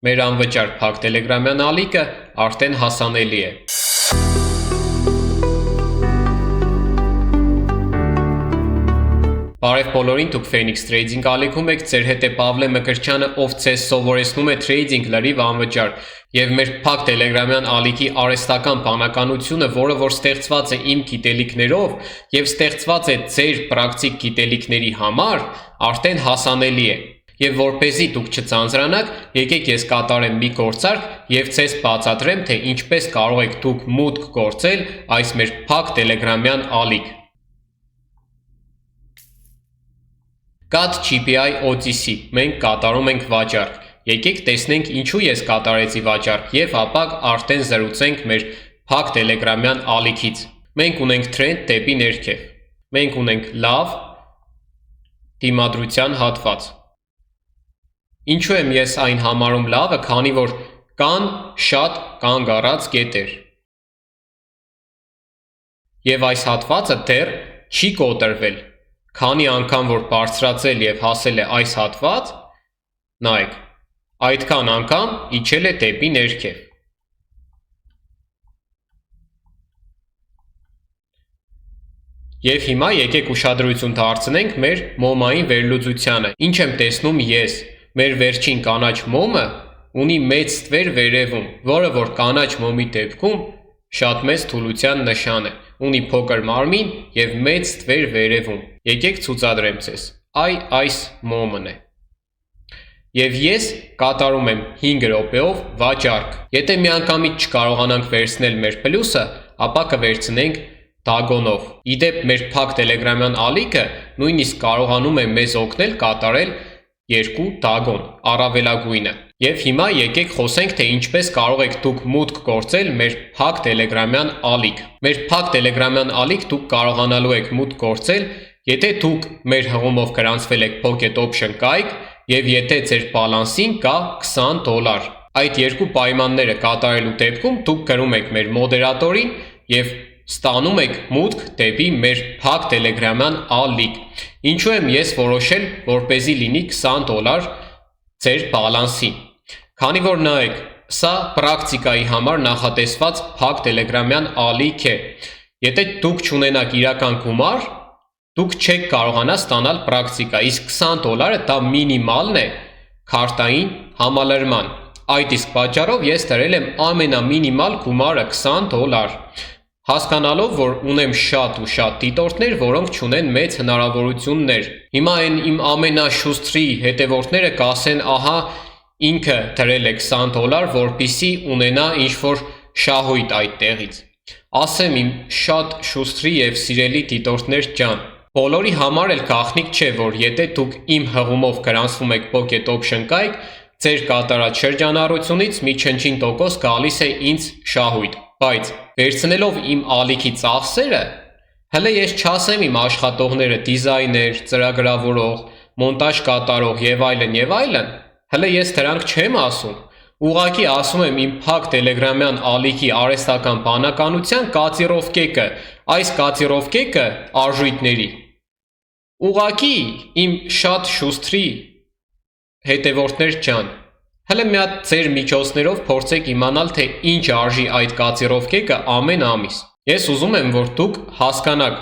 Մեր անվճար փակ տելեգրամյան ալիքը արդեն հասանելի է։ Բարև բոլորին, դուք Phoenix Trading ալիքում եք, ձեր հետ է Պավլե Մկրտչյանը, ով ձեզ սովորեցնում է trading լրիվ անվճար, եւ մեր փակ տելեգրամյան ալիքի արհեստական բանականությունը, որը որ ստեղծված է իմ գիտելիքներով եւ ստեղծված է ձեր պրակտիկ գիտելիքների համար, արդեն հասանելի է։ Եվ որպեսզի դուք չծանծրանաք, եկեք ես կատարեմ մի գործարք եւ ձեզ բացատրեմ, թե ինչպես կարող եք դուք մուտք գործել այս մեր փակ տելեգրամյան ալիք։ Կատ GPI OTC, մենք կատարում ենք վաճառք։ Եկեք տեսնենք ինչու ես կատարեցի վաճառք եւ ապա արդեն զրուցենք մեր փակ տելեգրամյան ալիքից։ Մենք ունենք trend դեպի ներքև։ Մենք ունենք լավ դիմադրության հատված։ Ինչու եմ ես այն համարում լավը, քանի որ կան շատ կանգ առած կետեր։ Եվ այս հատվածը դեռ չի կոտրվել, քանի անգամ որ բարձրացել եւ հասել է այս հատված, նայեք, այդքան անգամ իջել է դեպի ներքև։ Եվ հիմա եկեք ուշադրություն դարձնենք մեր մոմային վերլուծությանը։ Ինչ եմ տեսնում ես։ Մեր վերջին կանաչ մոմը ունի մեծ ստվեր վերևում, որը որ կանաչ մոմի դեպքում շատ մեծ թուլության նշան է, ունի փոքր մարմին եւ մեծ ստվեր վերևում։ Եկեք ցուցադրեմ ձեզ։ Այս մոմն է։ Եվ ես կատարում եմ 5 րոպեով վաճառք։ Եթե միանգամից չկարողանանք վերցնել մեր պլյուսը, ապա կվերցնենք դագոնով։ Իդեպ մեր փակ տելեգրամյան ալիքը նույնիսկ կարողանում է մեզ օգնել կատարել 2 դագոն, առավելագույնը։ Եվ հիմա եկեք խոսենք, թե ինչպես կարող եք դուք մուտք գործել մեր փակ տելեգրամյան ալիք։ Մեր փակ տելեգրամյան ալիք դուք կարողանալու եք մուտք գործել, եթե դուք մեր հղումով գրանցվել եք Pocket Option կայք եւ եթե ձեր բալանսին կա $20։ Այդ երկու պայմանները կատարելու դեպքում դուք գրում եք մեր մոդերատորին եւ ստանում եք մուտք դեպի մեր փակ տելեգրամյան ալիք։ Ինչու եմ ես որոշել, որպեսզի լինի $20 ձեր բալանսին։ Քանի որ նայեք, սա պրակտիկայի համար նախատեսված փակ տելեգրամյան ալիք է։ Եթե դուք չունենաք իրական գումար, դուք չեք կարողանա ստանալ պրակտիկա, իսկ $20-ը դա մինիմալն է քարտային համալրման։ Այդ իսկ պատճառով ես դրել եմ ամենամինիմալ գումարը $20։ Հասկանալով, որ ունեմ շատ ու շատ դիտորդներ, որոնք չունեն մեծ հնարավորություններ։ Հիմա այն իմ ամենաշուստրի հետևորդները կասեն, ահա ինքը դրել է $20, որպեսզի ունենա ինչ-որ շահույթ այդտեղից։ Ասեմ իմ շատ շուստրի եւ սիրելի դիտորդներ ջան, բոլորի համար էլ գաղտնիք չէ, որ եթե դուք իմ հղումով գրանցվում եք Pocket Option կայք, ձեր կատարած շրջանառությունից մի չնչին տոկոս գալիս է ինձ շահույթ։ Բայց վերցնելով իմ ալիքի ծախսերը, հələ ես չասեմ իմ աշխատողները դիզայներ, ծրագրավորող, մոնտաժ կատարող եւ այլն, հələ ես դրանք չեմ ասում։ Ուղղակի ասում եմ իմ փակ տելեգրամյան ալիքի արհեստական բանականության կածիրովկեկը, այս կածիրովկեկը արժույթների։ Ուղղակի իմ շատ շուստրի հետևորդներ ջան, հələ մի հատ ձեր միջոցներով փորձեք իմանալ, թե ինչ արժի այդ կածիրովկեկը ամեն ամիս։ Ես ուզում եմ, որ դուք հասկանաք։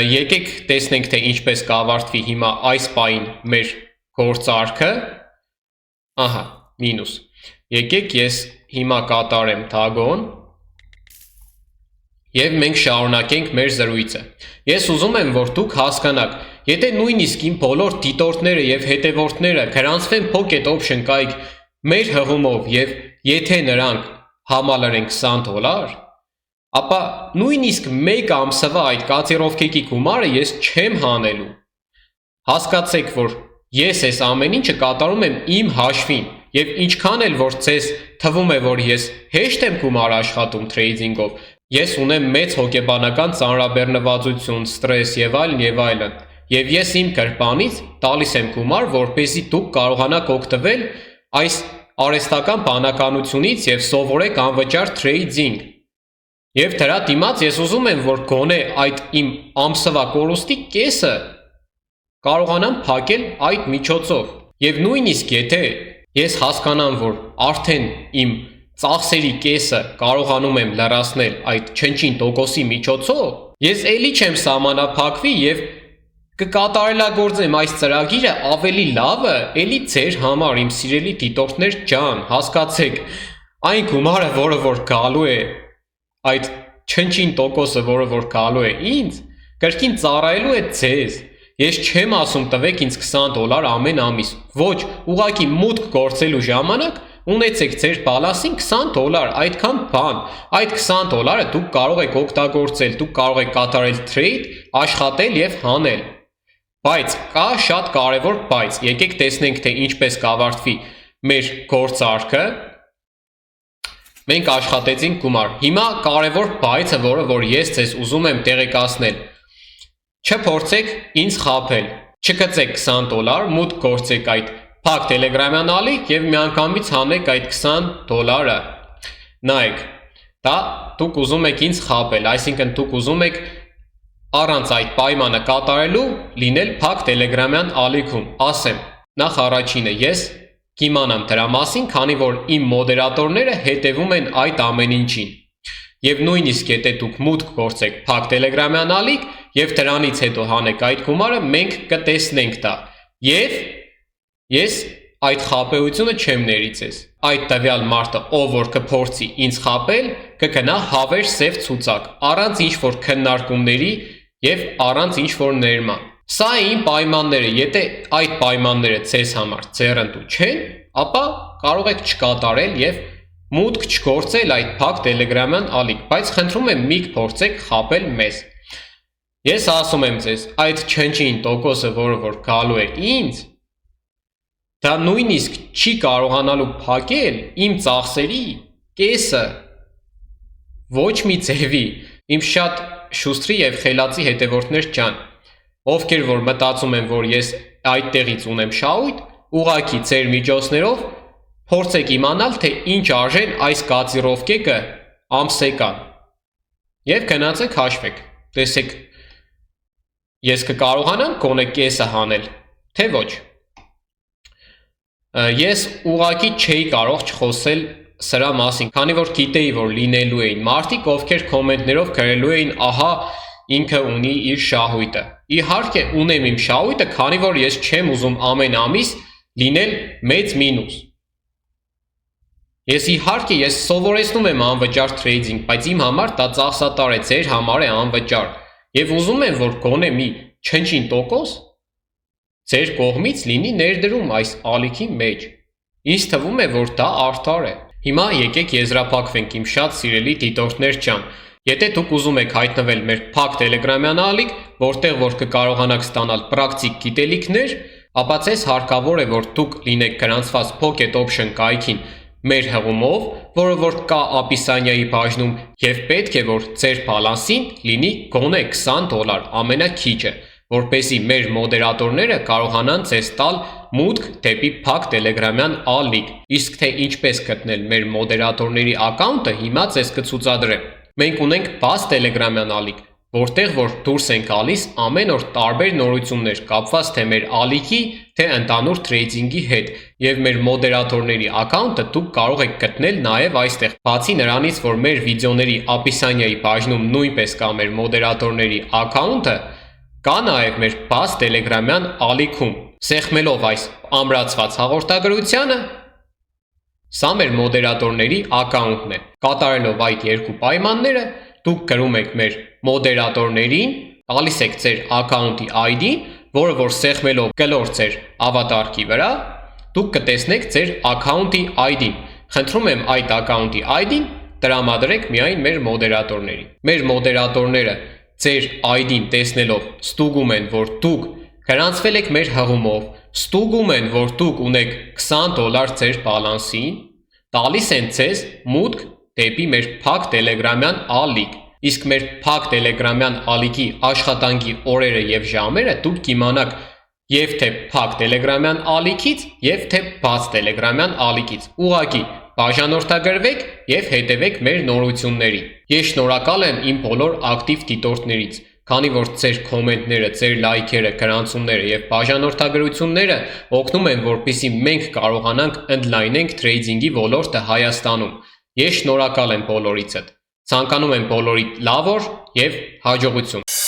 Եկեք տեսնենք, թե ինչպես կավարտվի հիմա այս պահին մեր գործարքը։ Ահա, մինուս։ Եկեք ես հիմա կատարեմ դագոն եւ մենք շարունակենք մեր զրույցը։ Ես ուզում եմ, որ դուք հասկանաք, եթե նույնիսկ իմ բոլոր դիտորդները եւ հետևորդները գրանցվեն Pocket Option կայք մեր հղումով եւ եթե նրանք համալրեն $20, ապա նույնիսկ 1 ամսվա այդ կածիրովկեկի գումարը ես չեմ հանելու։ Հասկացեք, որ ես այս ամեն ինչը կատարում եմ իմ հաշվին եւ ինչքան էլ որ ձեզ թվում է, որ ես հեշտ եմ գումար աշխատում trading-ով, ես ունեմ մեծ հոգեբանական ծանրաբեռնվածություն, ստրես եւ այլն, եւ ես իմ գրպանից տալիս եմ գումար, որպեսզի դուք կարողանաք օգտվել այս արհեստական բանականությունից եւ սովորեք անվճար trading։ Եվ դրա դիմաց ես ուզում եմ, որ գոնե այդ իմ ամսվա կորուստի կեսը կարողանամ փակել այդ միջոցով։ Եվ նույնիսկ եթե Ես հասկանամ, որ արդեն իմ ծախսերի կեսը կարողանում եմ լրացնել այդ չնչին տոկոսի միջոցով, ես էլի չեմ սահմանափակվի եւ կկատարելագործեմ այս ծրագիրը ավելի լավը, էլի ձեր համար, իմ սիրելի դիտորդներ ջան, հասկացեք, այն գումարը, որը որ գալու է, այդ չնչին տոկոսը, որը որ գալու է ինձ, կրկին ծառայելու է ձեզ։ Ես չեմ ասում տվեք ինձ $20 ամեն ամիս, ոչ, ուղղակի մուտք գործելու ժամանակ ունեցեք ձեր բալանսին $20, այդքան բան, այդ $20-ը դուք կարող եք օգտագործել, դուք կարող եք կատարել trade, աշխատել եւ հանել։ Բայց կա շատ կարևոր բայց, եկեք տեսնենք թե ինչպես կավարտվի մեր գործարքը։ Մենք աշխատեցինք գումար։ Հիմա կարևոր բայցը, որը որ ես ձեզ ուզում եմ տեղեկացնել, չփորձեք ինձ խաբել, չգծեք $20, մուտք գործեք այդ փակ տելեգրամյան ալիք եւ միանգամից հանեք այդ $20-ը։ Նայեք, դա դուք ուզում եք ինձ խաբել, այսինքն դուք ուզում եք առանց այդ պայմանը կատարելու լինել փակ տելեգրամյան ալիքում։ Ասեմ, նախ առաջինը ես կիմանամ դրա մասին, քանի որ իմ մոդերատորները հետևում են այդ ամեն ինչին։ Եվ նույնիսկ եթե դուք մուտք գործեք փակ տելեգրամյան ալիք եւ դրանից հետո հանեք այդ գումարը, մենք կտեսնենք դա։ Եվ ես այդ խաբեությունը չեմ ների ձեզ։ Այդ տվյալ մարդը, ով որ կփորձի ինձ խաբել, կգնա հավեր սև ցուցակ, առանց ինչ որ քննարկումների եւ առանց ինչ որ ներման։ Սա իմ պայմանները, եթե այդ պայմանները ձեզ համար ձեռնտու չեն, ապա կարող եք չկատարել եւ մուտք չգործել այդ փակ տելեգրամյան ալիք, բայց խնդրում եմ մի փորձեք խաբել մեզ։ Ես ասում եմ ձեզ, այդ չնչին տոկոսը, որը որ գալու է ինձ, դա նույնիսկ չի կարողանալու փակել իմ ծախսերի կեսը, ոչ մի ձևի, իմ շատ շուստրի եւ խելացի հետևորդներ ջան, ովքեր որ մտածում են, որ ես այդտեղից ունեմ շահույթ, ուղղակի ձեր միջոցներով փորձեք իմանալ, թե ինչ արժեն այս կածիրովկեկը ամսեկան եւ գնացեք հաշվեք, տեսեք, ես կկարողանամ գոնե կեսը հանել, թե ոչ։ Ես ուղղակի չէի կարող չխոսել սրա մասին, քանի որ գիտեի, որ լինելու էին մարդիկ, ովքեր կոմենտներով գրելու էին, ահա ինքը ունի իր շահույթը։ Իհարկե ունեմ իմ շահույթը, քանի որ ես չեմ ուզում ամեն ամիս լինել մեծ մինուս։ Ես իհարկե ես սովորեցնում եմ անվճար տրեյդինգ, բայց իմ համար դա ծախսատար է, ձեր համար է անվճար։ Եվ ուզում եմ, որ գոնե մի չնչին տոկոս ձեր կողմից լինի ներդրում այս ալիքի մեջ։ Ինձ թվում է, որ դա արդար է։ Հիմա եկեք եզրափակվենք իմ շատ սիրելի դիտորդներ ջան։ Եթե դուք ուզում եք հայտնվել մեր փակ տելեգրամյան ալիք, որտեղ որ կկարողանաք ստանալ պրակտիկ գիտելիքներ, ապա ձեզ հարկավոր է, որ դուք լինեք գրանցված Pocket Option կայքին մեր հղումով, որը որ կա ապիսանիայի բաժնում, եւ պետք է որ ձեր բալանսին լինի գոնե $20 ամենաքիչը, որպեսզի մեր մոդերատորները կարողանան ձեզ տալ մուտք դեպի փակ տելեգրամյան ալիք։ Իսկ թե ինչպես գտնել մեր մոդերատորների ակաունտը, հիմա ձեզ կցուցադրեմ։ Մենք ունենք բաց տելեգրամյան ալիք, որտեղ որ դուրս են գալիս ամեն օր տարբեր նորություններ կապված թե մեր ալիքի, թե ընդհանուր տրեյդինգի հետ, եւ մեր մոդերատորների ակաունտը դուք կարող եք գտնել նաեւ այստեղ։ Բացի նրանից, որ մեր վիդեոների ապիսանիայի բաժնում նույնպես կա մեր մոդերատորների ակաունտը, կա նաեւ մեր բաց տելեգրամյան ալիքում։ Սեղմելով այս ամրացված հաղորդագրությանը, սա մեր մոդերատորների ակաունտն է։ Կատարելով այդ երկու պայմանները, դուք գրում եք մեր մոդերատորներին, տալիս եք ձեր ակաունտի ID, որը որ սեղմելով կլոր ձեր ավատարկի վրա, դուք կտեսնեք ձեր ակաունտի ID-ն։ Խնդրում եմ այդ ակաունտի ID-ն տրամադրեք միայն մեր մոդերատորներին։ Մեր մոդերատորները ձեր ID-ն տեսնելով ստուգում են, որ դուք գրանցվել եք մեր հղումով, ստուգում են, որ դուք ունեք $20 ձեր բալանսին, տալիս են ձեզ մուտք դեպի մեր փակ տելեգրամյան ալիք։ Իսկ մեր փակ տելեգրամյան ալիքի աշխատանքի օրերը եւ ժամերը դուք կիմանաք եւ թե փակ տելեգրամյան ալիքից եւ թե բաց տելեգրամյան ալիքից։ Ուղղակի բաժանորդագրվեք եւ հետևեք մեր նորություններին։ Ես շնորհակալ եմ իմ բոլոր ակտիվ դիտորդներից, քանի որ ձեր կոմենտները, ձեր լայքերը, գրանցումները եւ բաժանորդագրությունները օգնում են, որպեսզի մենք կարողանանք ընդլայնենք թրեյդինգի ոլորտը Հայաստանում։ Ես շնորհակալ եմ բոլորիցդ։ Ցանկանում եմ բոլորիդ լավ օր եւ հաջողություն։